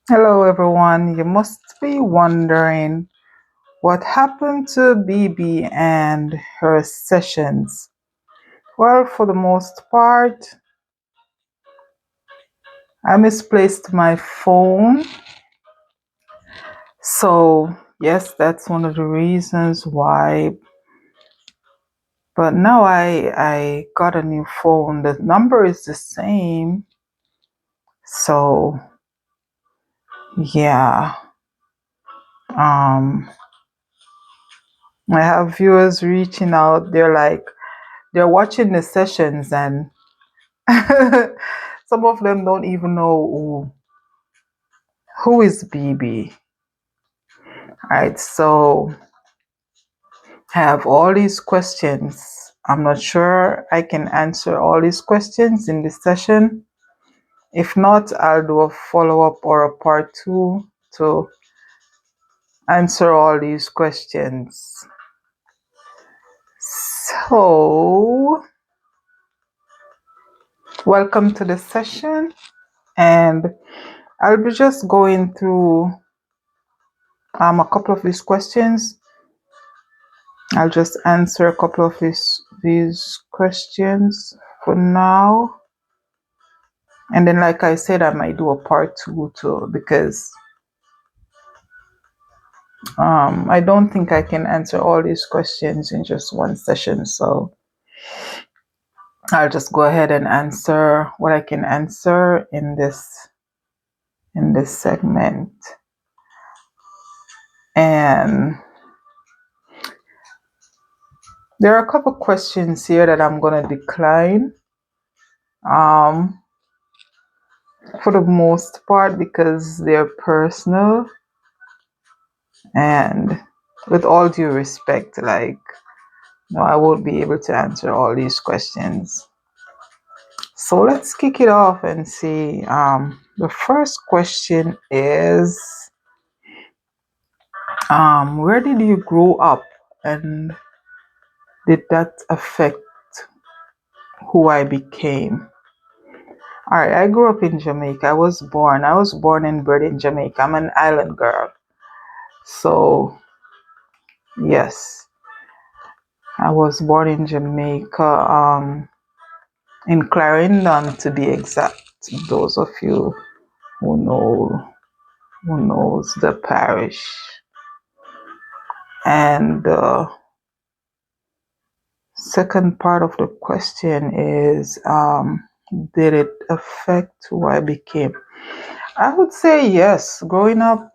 Hello, everyone. You must be wondering what happened to BB and her sessions. Well, for the most part, I misplaced my phone. So, yes, that's one of the reasons why. But now I got a new phone. The number is the same. So, yeah. Um, I have viewers reaching out. They're watching the sessions and some of them don't even know who is BB. Right, so I have all these questions. I'm not sure I can answer all these questions in this session. If not, I'll do a follow-up or a part two to answer all these questions. So, welcome to the session, and I'll be just going through a couple of these questions. I'll just answer a couple of these questions for now. And then, like I said, I might do a part two too, because I don't think I can answer all these questions in just one session. So I'll just go ahead and answer what I can answer in this segment. And there are a couple questions here that I'm going to decline. For the most part, because they're personal, and with all due respect, no, I won't be able to answer all these questions. So let's kick it off and see. The first question is, where did you grow up, and did that affect who I became? All right, I grew up in Jamaica. I was born and bred in Jamaica. I'm an island girl. So, yes, I was born in Jamaica, in Clarendon to be exact. Those of you who knows the parish. And the second part of the question is, did it affect who I became? I would say yes. Growing up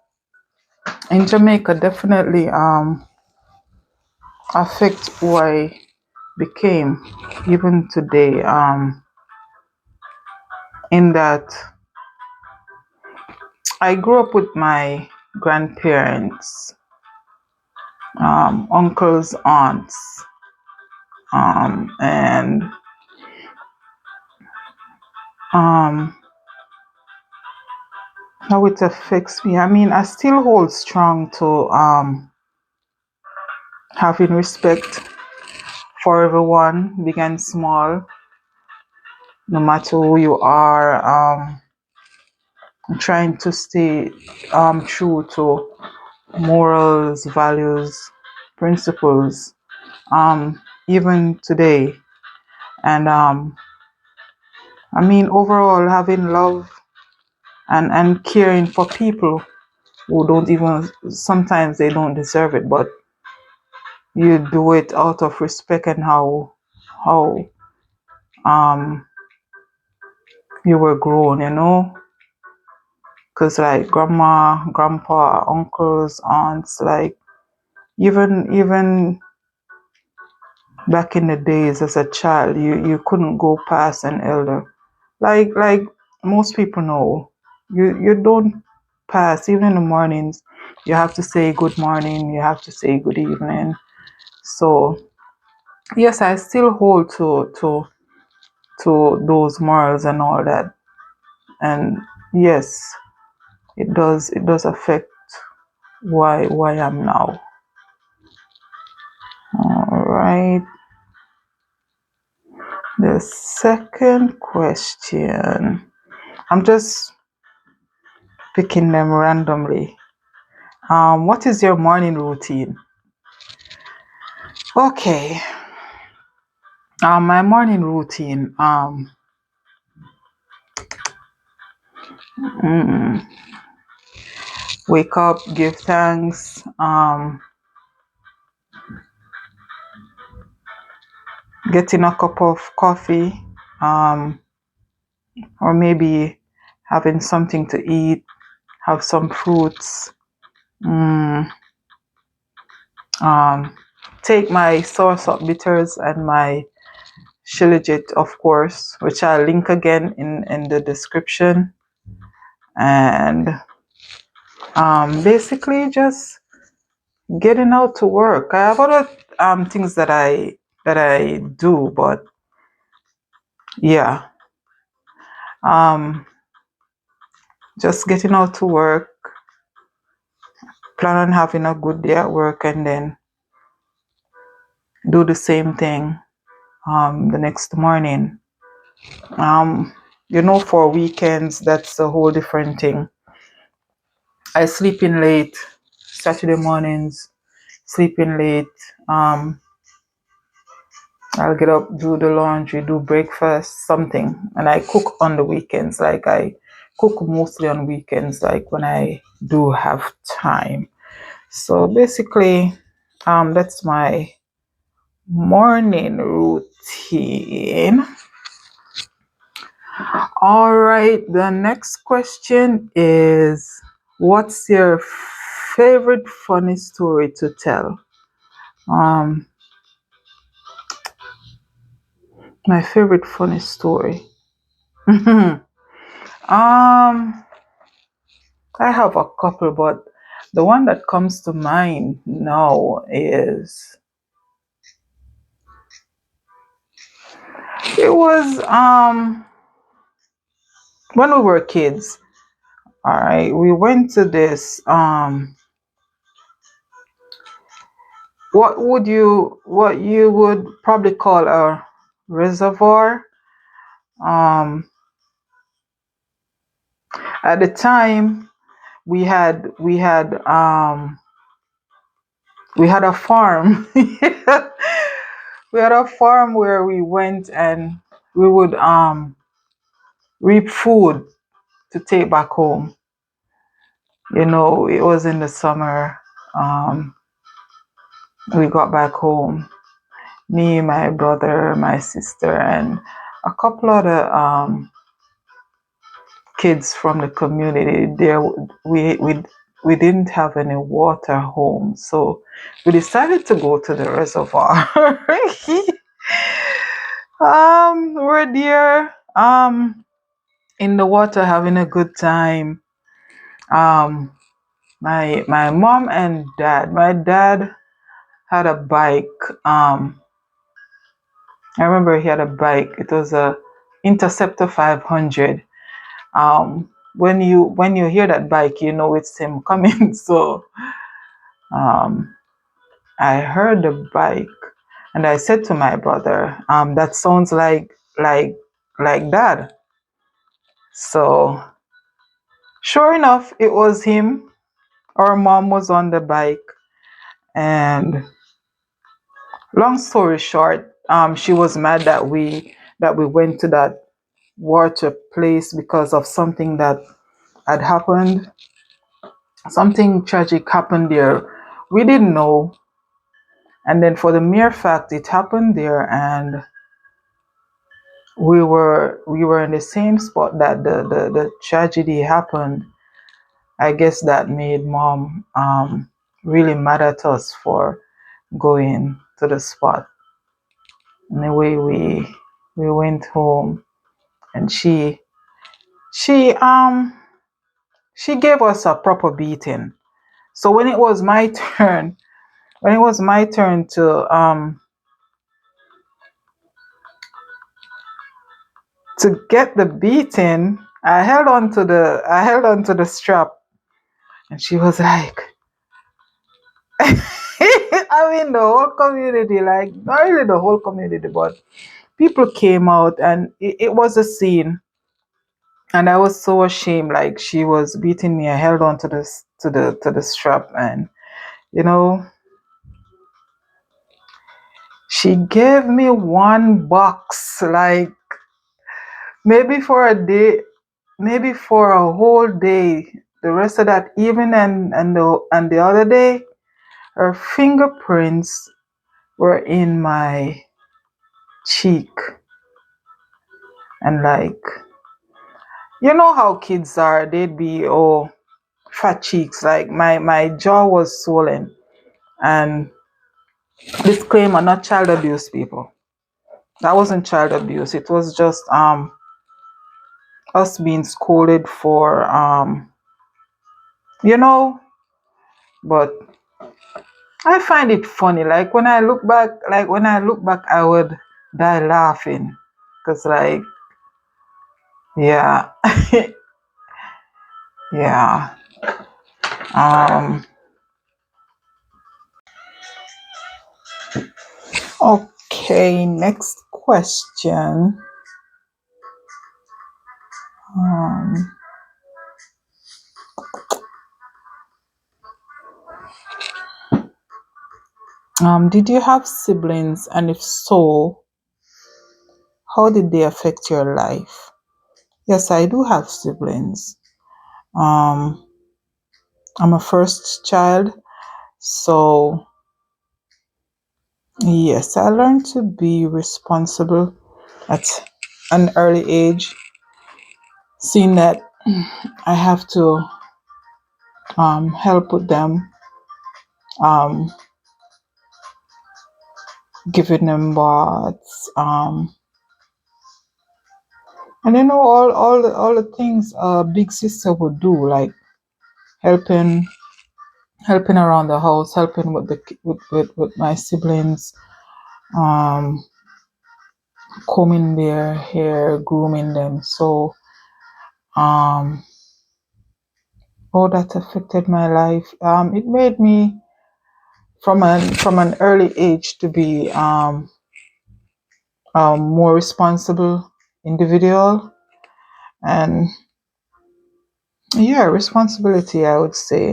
in Jamaica definitely affect who I became, even today. In that I grew up with my grandparents, uncles, aunts, and how it affects me. I mean, I still hold strong to having respect for everyone, big and small, no matter who you are. Trying to stay true to morals, values, principles, even today. And I mean, overall, having love and caring for people who don't even, sometimes they don't deserve it, but you do it out of respect and how you were grown, because like grandma, grandpa, uncles, aunts, like even back in the days as a child, you couldn't go past an elder, like most people know, you don't pass. Even in the mornings, you have to say good morning, you have to say good evening. So yes, I still hold to those morals and all that. And yes, it does affect why I'm now. All right, the second question, I'm just picking them randomly. What is your morning routine? Okay. My morning routine. Mm, Wake up, give thanks. Getting a cup of coffee. Um, or maybe having something to eat. Have some fruits. Mm, um, take my soursop bitters and my shilajit, of course, which I'll link again in the description. And basically just getting out to work. I have other things that I do, but yeah, um, just getting out to work, plan on having a good day at work, and then do the same thing the next morning. Um, for weekends, that's a whole different thing. I sleep in late Saturday mornings, sleeping late. Um, I'll get up, do the laundry, do breakfast, something, and I cook on the weekends. Like I cook mostly on weekends, like when I do have time. So basically, that's my morning routine. All right, the next question is, what's your favorite funny story to tell? Um, my favorite funny story. Um, I have a couple, but the one that comes to mind now is, it was when we were kids. All right, we went to this what you would probably call a reservoir. Um, at the time we had a farm. We had a farm where we went and we would reap food to take back home. It was in the summer. Um, we got back home. Me, my brother, my sister, and a couple other kids from the community. There, we didn't have any water home, so we decided to go to the reservoir. We're there, in the water, having a good time. Um, my mom and dad. My dad had a bike. I remember he had a bike. It was a Interceptor 500. When you hear that bike, you know it's him coming. So um, I heard the bike, and I said to my brother, "That sounds like dad." So sure enough, it was him. Our mom was on the bike, and long story short, she was mad that we went to that water place because of something that had happened. Something tragic happened there. We didn't know, and then for the mere fact it happened there, and we were in the same spot that the tragedy happened. I guess that made mom really mad at us for going to the spot. Anyway, we went home, and she she gave us a proper beating. So when it was my turn, to get the beating, I held on to the strap, and she was like, I mean, the whole community, like, not really the whole community, but people came out, and it was a scene. And I was so ashamed. Like, she was beating me. I held on to this to the strap, and you know, she gave me one box, like maybe for a day, maybe for a whole day. The rest of that evening and the other day, her fingerprints were in my cheek, and like, you know how kids are, they'd be fat cheeks. Like, my jaw was swollen. And disclaimer, not child abuse, people. That wasn't child abuse. It was just us being scolded for you know. But I find it funny. Like, when I look back, I would die laughing, cause like, yeah, yeah. Um. Okay. Next question. Um. Did you have siblings, and if so, how did they affect your life? Yes, I do have siblings. Um, I'm a first child, so yes, I learned to be responsible at an early age, seeing that I have to help with them, um, giving them baths, and all the things a big sister would do, like helping around the house, helping with with my siblings, um, combing their hair, grooming them. So um, all that affected my life. It made me from an early age to be a more responsible individual, and yeah, responsibility. I would say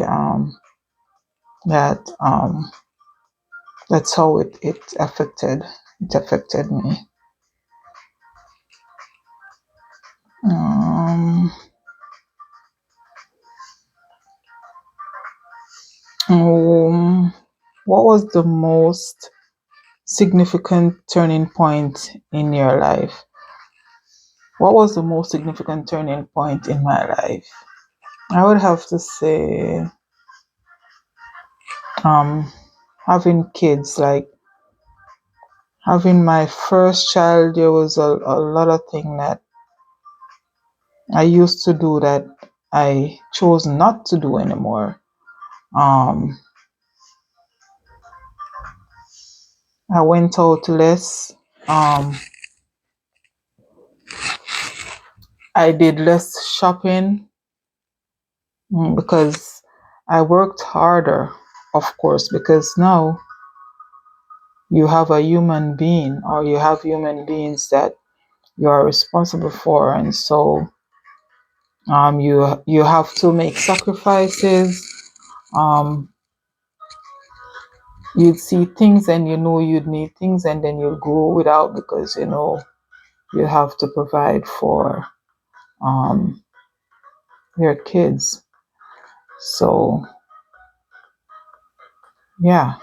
that that's how it affected me. Um, um, what was the most significant turning point in your life? What was the most significant turning point in my life? I would have to say um having kids, like having my first child. There was a lot of things that I used to do that I chose not to do anymore. Um I went out less. I did less shopping, because I worked harder, of course, because now you have a human being, or you have human beings that you are responsible for, and so you have to make sacrifices. um you'd see things and you know you'd need things, and then you'll go without, because you know you have to provide for um your kids. So yeah.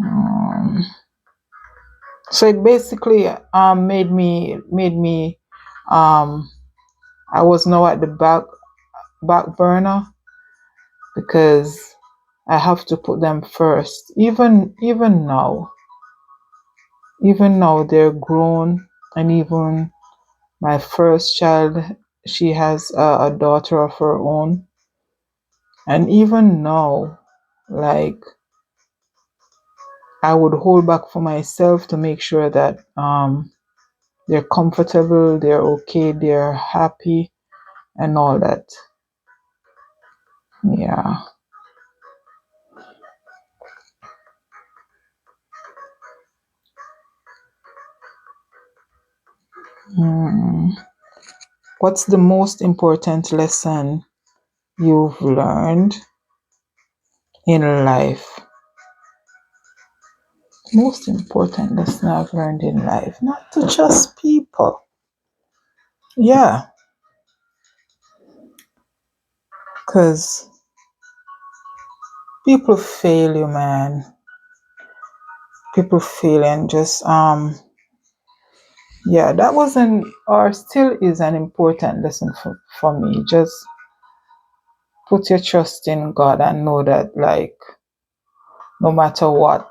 um so it basically made me um I was now at the back burner, because I have to put them first. Even now they're grown, and even my first child, she has a daughter of her own, and even now, like, I would hold back for myself to make sure that they're comfortable, they're okay, they're happy, and all that. Yeah. Mm. What's the most important lesson you've learned in life? Most important lesson I've learned in life, not to trust people. Yeah, because people fail you, man. People fail, and just yeah, that wasn't or still is an important lesson for me. Just put your trust in God and know that, like, no matter what,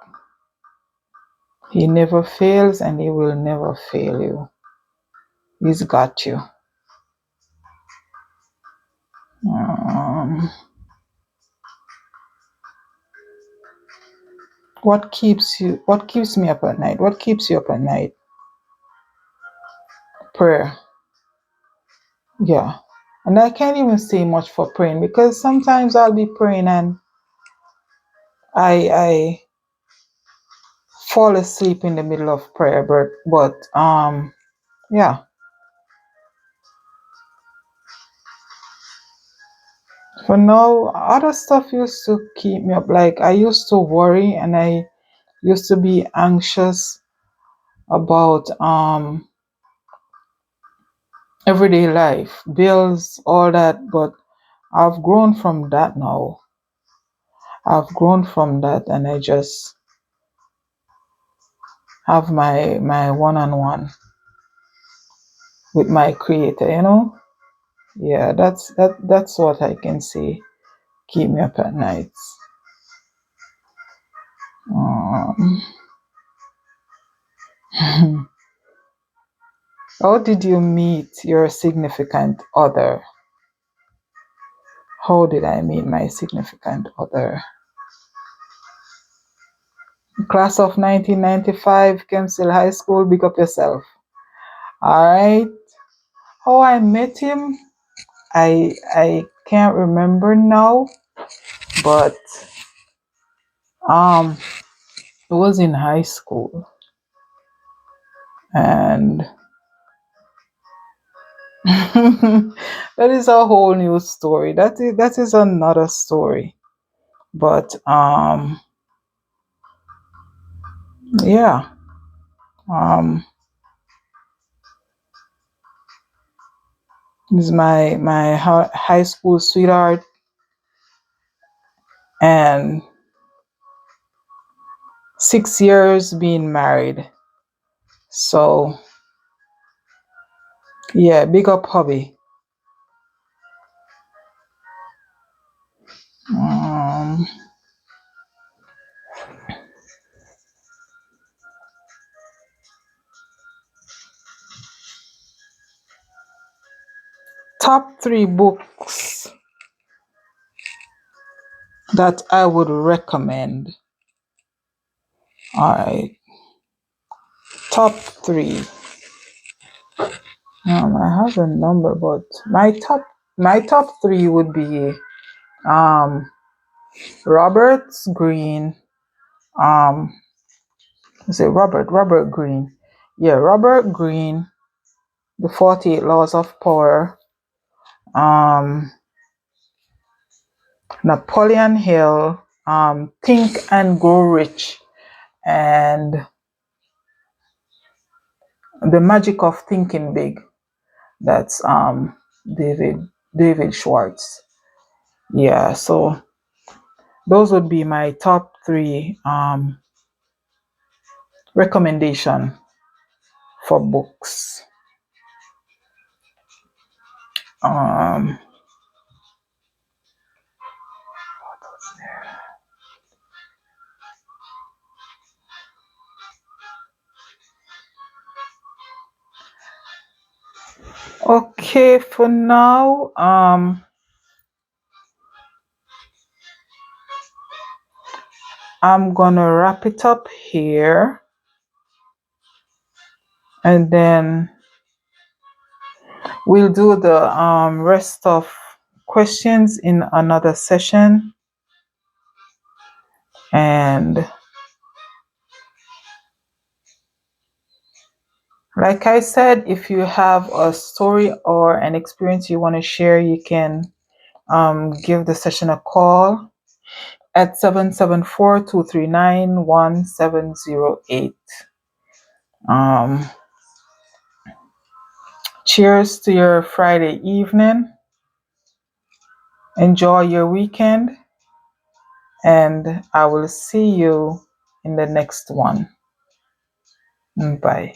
He never fails and He will never fail you. He's got you. Um, what keeps me up at night? What keeps you up at night? Prayer. Yeah. And I can't even say much for praying, because sometimes I'll be praying and I fall asleep in the middle of prayer, but yeah. For now, other stuff used to keep me up. Like, I used to worry and I used to be anxious about everyday life, bills, all that, but I've grown from that now. I've grown from that, and I just have my one-on-one with my creator, Yeah, that's what I can say keep me up at nights. Um, how did you meet your significant other? How did I meet my significant other? Class of 1995, Kempsville High School, big up yourself. All right. How I met him, I can't remember now, but it was in high school, and that is a whole new story. That is another story. But yeah, um, this is my high school sweetheart, and 6 years being married. So yeah, big up hubby. Um, top 3 books that I would recommend. All right, top 3. I have a number, but my top 3 would be um Roberts Green. Um, is it Robert Green? Yeah, Robert Green, The 48 Laws of Power. Um, Napoleon Hill. Think and Grow Rich, and The Magic of Thinking Big. That's David Schwartz. Yeah, so those would be my top 3 recommendation for books. Um, okay, for now, I'm gonna wrap it up here, and then we'll do the rest of questions in another session. And Like I said, if you have a story or an experience you want to share, you can give the session a call at 774-239-1708. Cheers to your Friday evening. Enjoy your weekend, and I will see you in the next one. Bye.